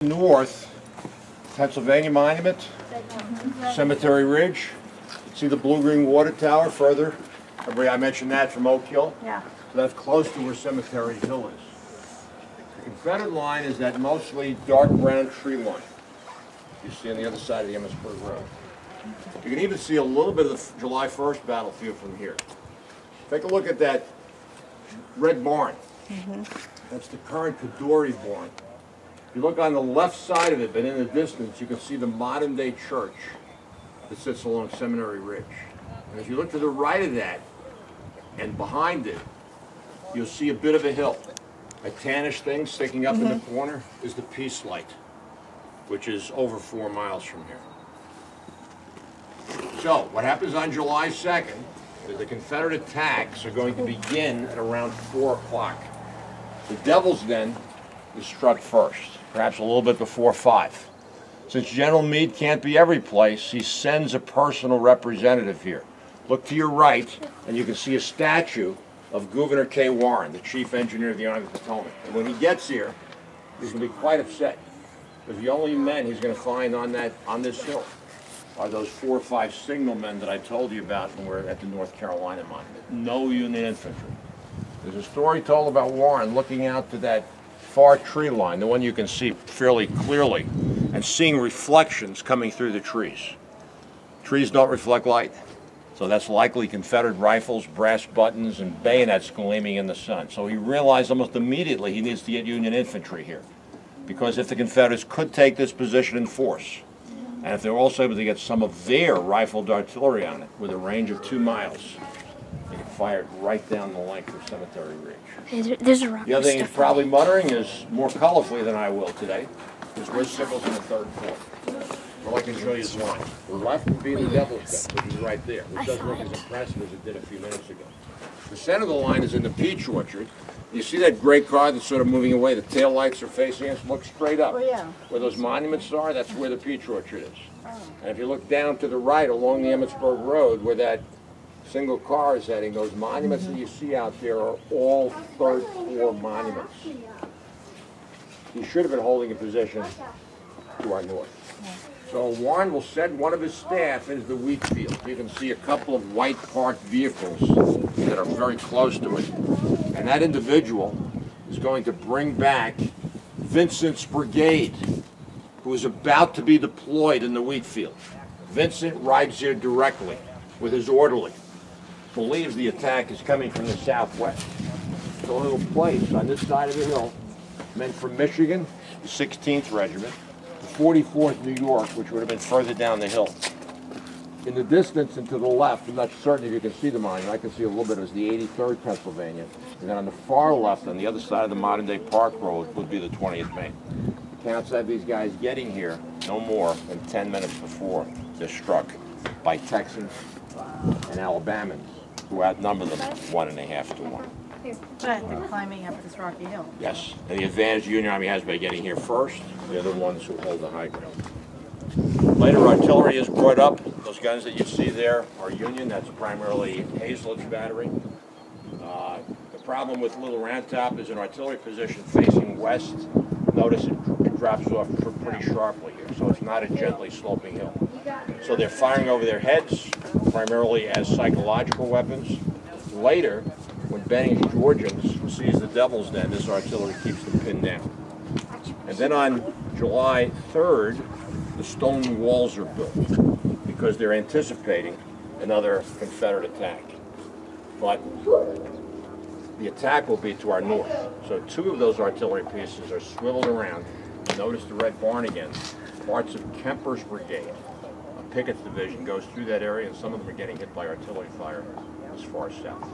North, Pennsylvania Monument, Cemetery Ridge. See the blue-green water tower further? I mentioned that from Oak Hill. Yeah. So that's close to where Cemetery Hill is. The Confederate line is that mostly dark brown tree line you see on the other side of the Emmitsburg Road. You can even see a little bit of the July 1st battlefield from here. Take a look at that red barn. That's the current Kadoorie barn. If you look on the left side of it, but in the distance, you can see the modern-day church that sits along Seminary Ridge. And if you look to the right of that, and behind it, you'll see a bit of a hill. A tannish thing sticking up in the corner is the Peace Light, which is over 4 miles from here. So, what happens on July 2nd is the Confederate attacks are going to begin at around 4 o'clock. The Devil's Den is struck first, perhaps a little bit before 5. Since General Meade can't be every place, he sends a personal representative here. Look to your right, and you can see a statue of Gouverneur K. Warren, the chief engineer of the Army of the Potomac. And when he gets here, he's going to be quite upset, because the only men he's going to find on this hill are those 4 or 5 signalmen that I told you about when we were at the North Carolina Monument. No Union infantry. There's a story told about Warren looking out to that far tree line, the one you can see fairly clearly, and seeing reflections coming through the trees. Trees don't reflect light, so that's likely Confederate rifles, brass buttons, and bayonets gleaming in the sun. So he realized almost immediately he needs to get Union infantry here, because if the Confederates could take this position in force, and if they were also able to get some of their rifled artillery on it with a range of 2 miles, they could fire it right down the length of Cemetery Ridge. There's a rock. The other thing he's probably muttering is more colorfully than I will today, is where's Sickles in the 3rd Corps? All I can show you is one. The left would be the Devil's Den, which is right there, which doesn't look as impressive as it did a few minutes ago. The center of the line is in the Peach Orchard. You see that gray car that's sort of moving away? The tail lights are facing us. Look straight up. Oh, yeah. Where those monuments are, that's where the Peach Orchard is. And if you look down to the right along the Emmitsburg Road, where that single car is heading, those monuments that you see out there are all 3rd Corps monuments. He should have been holding a position to our north. So Warren will send one of his staff into the wheat field. You can see a couple of white parked vehicles that are very close to it. And that individual is going to bring back Vincent's brigade, who is about to be deployed in the wheat field. Vincent rides here directly with his orderly. Believes the attack is coming from the southwest. So it'll place on this side of the hill men from Michigan, the 16th Regiment, the 44th New York, which would have been further down the hill. In the distance and to the left, I'm not certain if you can see the monument, I can see a little bit, it was the 83rd Pennsylvania. And then on the far left, on the other side of the modern-day Park Road, would be the 20th Maine. Counts have these guys getting here no more than 10 minutes before they're struck by Texans and Alabamans, who outnumber them 1.5 to 1. But they're climbing up this rocky hill. Yes, and the advantage the Union Army has by getting here first, they're the ones who hold the high ground. Later artillery is brought up. Those guns that you see there are Union. That's primarily Hazlett's battery. The problem with Little Round Top is an artillery position facing west. Notice it drops off pretty sharply here, so it's not a gently sloping hill. So they're firing over their heads, primarily as psychological weapons. Later, when Benning's Georgians sees the Devil's Den, this artillery keeps them pinned down. And then on July 3rd, the stone walls are built because they're anticipating another Confederate attack. But the attack will be to our north. So 2 of those artillery pieces are swiveled around. Notice the red barn again. Parts of Kemper's brigade, a Pickett's division, goes through that area, and some of them are getting hit by artillery fire as far south.